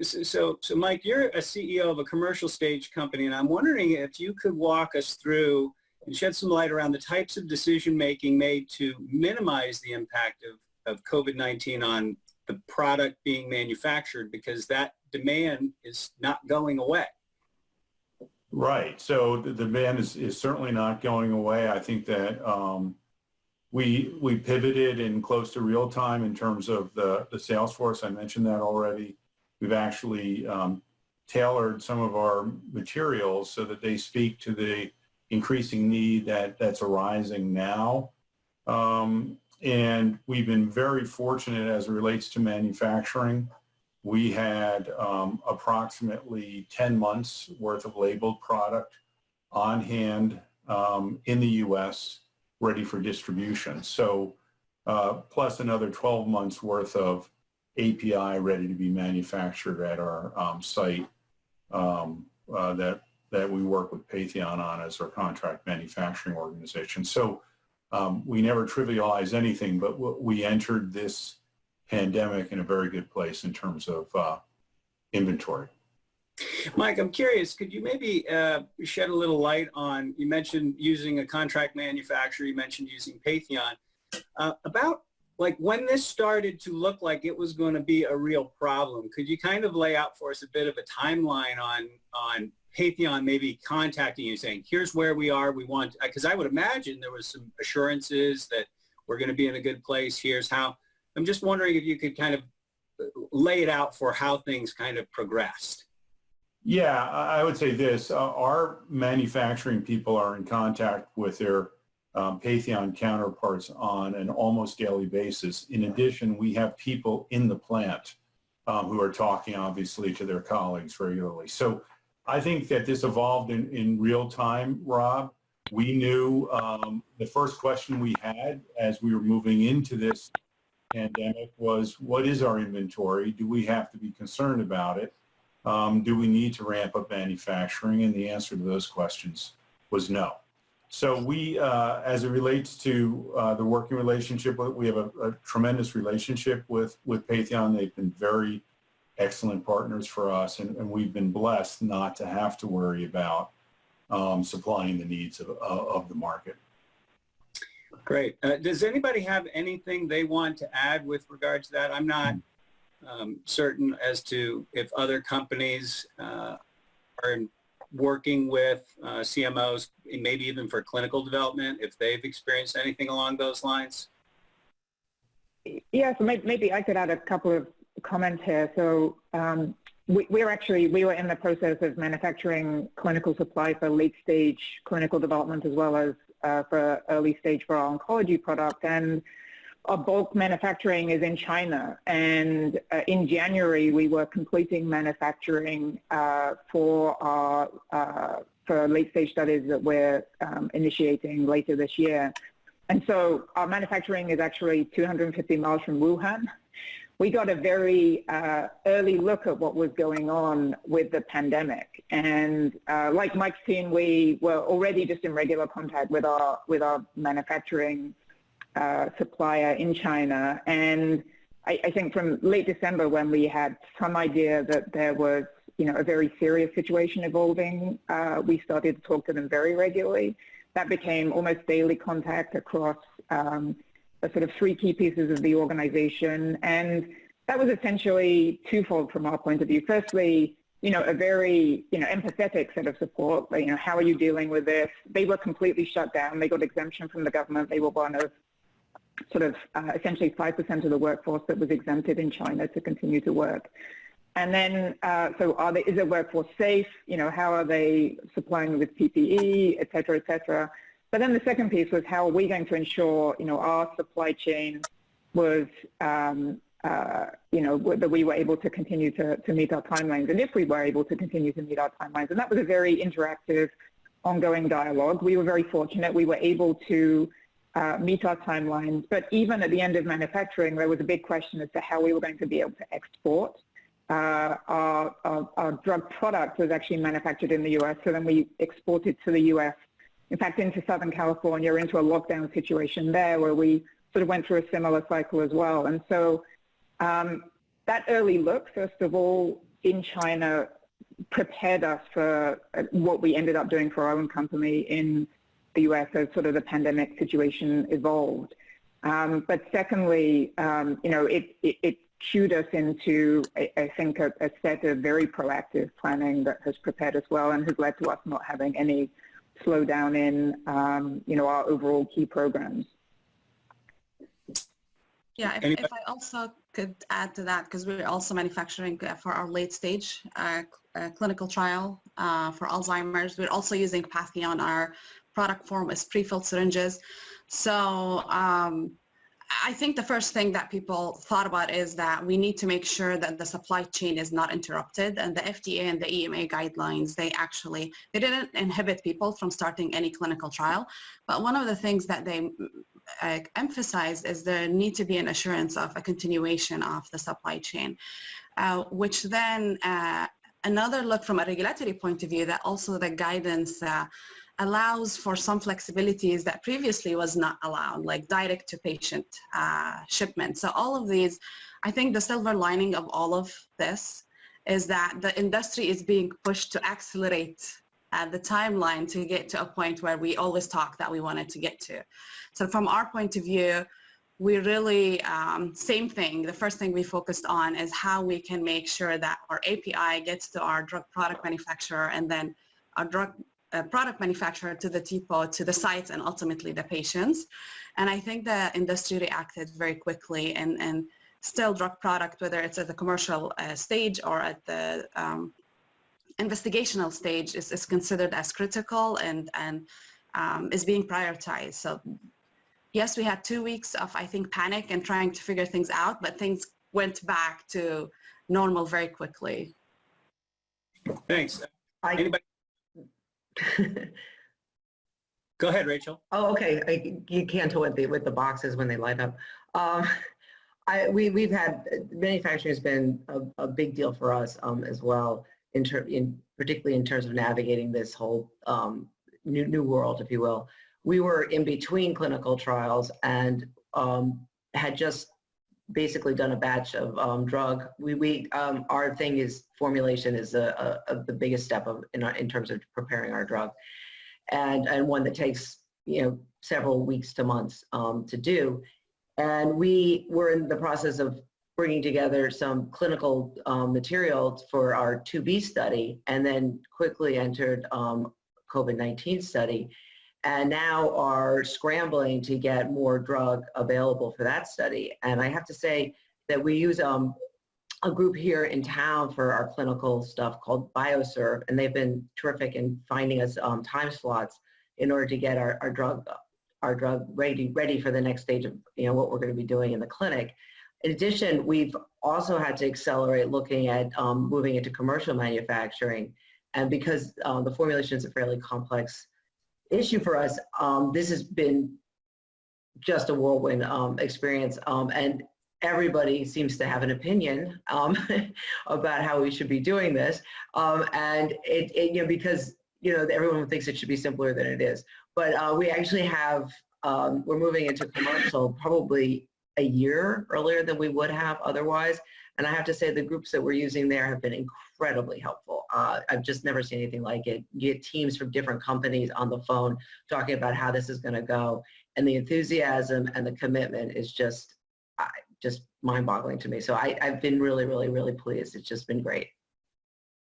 So Mike, you're a CEO of a commercial stage company, and I'm wondering if you could walk us through and shed some light around the types of decision making made to minimize the impact of COVID-19 on the product being manufactured, because that demand is not going away. Right. So the demand is certainly not going away. I think that we pivoted in close to real time in terms of the sales force. I mentioned that already. We've actually tailored some of our materials so that they speak to the increasing need that's arising now. And we've been very fortunate as it relates to manufacturing. We had approximately 10 months worth of labeled product on hand in the U.S. ready for distribution. So plus another 12 months worth of API ready to be manufactured at our site that we work with Patheon on as our contract manufacturing organization. So we never trivialize anything, but we entered this pandemic in a very good place in terms of inventory. Mike, I'm curious, could you maybe shed a little light on, you mentioned using a contract manufacturer, you mentioned using Patheon, about like when this started to look like it was going to be a real problem. Could you kind of lay out for us a bit of a timeline on Patheon maybe contacting you saying, here's where we are, we want, because I would imagine there was some assurances that we're going to be in a good place, here's how. I'm just wondering if you could kind of lay it out for how things kind of progressed. Yeah, I would say this. Our manufacturing people are in contact with their Patheon counterparts on an almost daily basis. In addition, we have people in the plant who are talking, obviously, to their colleagues regularly. So I think that this evolved in real time, Rob. We knew the first question we had as we were moving into this pandemic was, what is our inventory? Do we have to be concerned about it? Do we need to ramp up manufacturing? And the answer to those questions was no. So we, as it relates to the working relationship, we have a tremendous relationship with Patheon. They've been very excellent partners for us, and we've been blessed not to have to worry about supplying the needs of the market. Great. Does anybody have anything they want to add with regard to that? I'm not certain as to if other companies are working with CMOs, maybe even for clinical development, if they've experienced anything along those lines. Yeah, so maybe I could add a couple of comments here. So we were in the process of manufacturing clinical supply for late stage clinical development as well as for early stage for our oncology product. And our bulk manufacturing is in China. And in January, we were completing manufacturing for late stage studies that we're initiating later this year. And so our manufacturing is actually 250 miles from Wuhan. We got a very early look at what was going on with the pandemic. And like Mike's team, we were already just in regular contact with our manufacturing supplier in China. And I think from late December, when we had some idea that there was, a very serious situation evolving, we started to talk to them very regularly. That became almost daily contact across sort of three key pieces of the organization. And that was essentially twofold from our point of view. Firstly, a very, empathetic set of support. How are you dealing with this? They were completely shut down. They got exemption from the government. They were one of sort of essentially 5% of the workforce that was exempted in China to continue to work. And then, is their workforce safe? How are they supplying with PPE, et cetera, et cetera? But then the second piece was, how are we going to ensure, our supply chain was, that we were able to continue to meet our timelines, and if we were able to continue to meet our timelines. And that was a very interactive, ongoing dialogue. We were very fortunate. We were able to meet our timelines. But even at the end of manufacturing, there was a big question as to how we were going to be able to export. Our drug product was actually manufactured in the U.S., so then we exported to the U.S., in fact, into Southern California, into a lockdown situation there where we sort of went through a similar cycle as well. And so that early look, first of all, in China prepared us for what we ended up doing for our own company in the US as sort of the pandemic situation evolved. But secondly, it cued us into, I think, a set of very proactive planning that has prepared us well and has led to us not having any slowdown in, our overall key programs. Yeah, if I also could add to that, because we're also manufacturing for our late stage clinical trial for Alzheimer's. We're also using Patheon. Our product form is pre-filled syringes. So I think the first thing that people thought about is that we need to make sure that the supply chain is not interrupted, and the FDA and the EMA guidelines, they didn't inhibit people from starting any clinical trial. But one of the things that they emphasize is there need to be an assurance of a continuation of the supply chain, which then another look from a regulatory point of view, that also the guidance allows for some flexibilities that previously was not allowed, like direct to patient shipment. So all of these, I think the silver lining of all of this is that the industry is being pushed to accelerate the timeline to get to a point where we always talk that we wanted to get to. So from our point of view, we really, same thing, the first thing we focused on is how we can make sure that our API gets to our drug product manufacturer, and then our drug product manufacturer to the depot, to the sites, and ultimately the patients. And I think the industry reacted very quickly, and still drug product, whether it's at the commercial stage or at the investigational stage, is considered as critical and is being prioritized. So yes, we had 2 weeks of, I think, panic and trying to figure things out, but things went back to normal very quickly. Thanks. Anybody? Go ahead, Rachel. Oh, okay. You can't tell with the boxes when they light up. We've had, manufacturing has been a big deal for us as well, particularly in terms of navigating this whole new world, if you will. We were in between clinical trials and had just basically done a batch of drug. Our thing is formulation is the biggest step in terms of preparing our drug, and one that takes several weeks to months to do. And we were in the process of bringing together some clinical materials for our 2B study, and then quickly entered COVID-19 study, and now are scrambling to get more drug available for that study. And I have to say that we use a group here in town for our clinical stuff called BioServe, and they've been terrific in finding us time slots in order to get our drug ready for the next stage of what we're going to be doing in the clinic. In addition, we've also had to accelerate looking at moving into commercial manufacturing, and because the formulation is a fairly complex issue for us, this has been just a whirlwind experience, and everybody seems to have an opinion about how we should be doing this, and because everyone thinks it should be simpler than it is. But we actually have, we're moving into commercial probably a year earlier than we would have otherwise. And I have to say the groups that we're using there have been incredibly helpful. I've just never seen anything like it. You get teams from different companies on the phone talking about how this is going to go. And the enthusiasm and the commitment is just mind-boggling to me. So I've been really, really, really pleased. It's just been great.